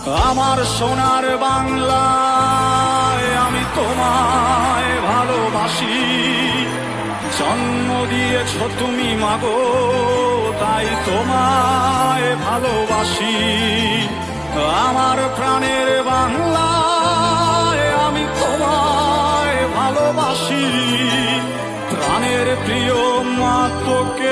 আমার সোনার বাংলায় আমি তোমায় ভালোবাসি। জন্ম দিয়েছ তুমি মাগো, তাই তোমায় ভালোবাসি। আমার প্রাণের বাংলায় আমি তোমায় ভালোবাসি। প্রাণের প্রিয় মা তোকে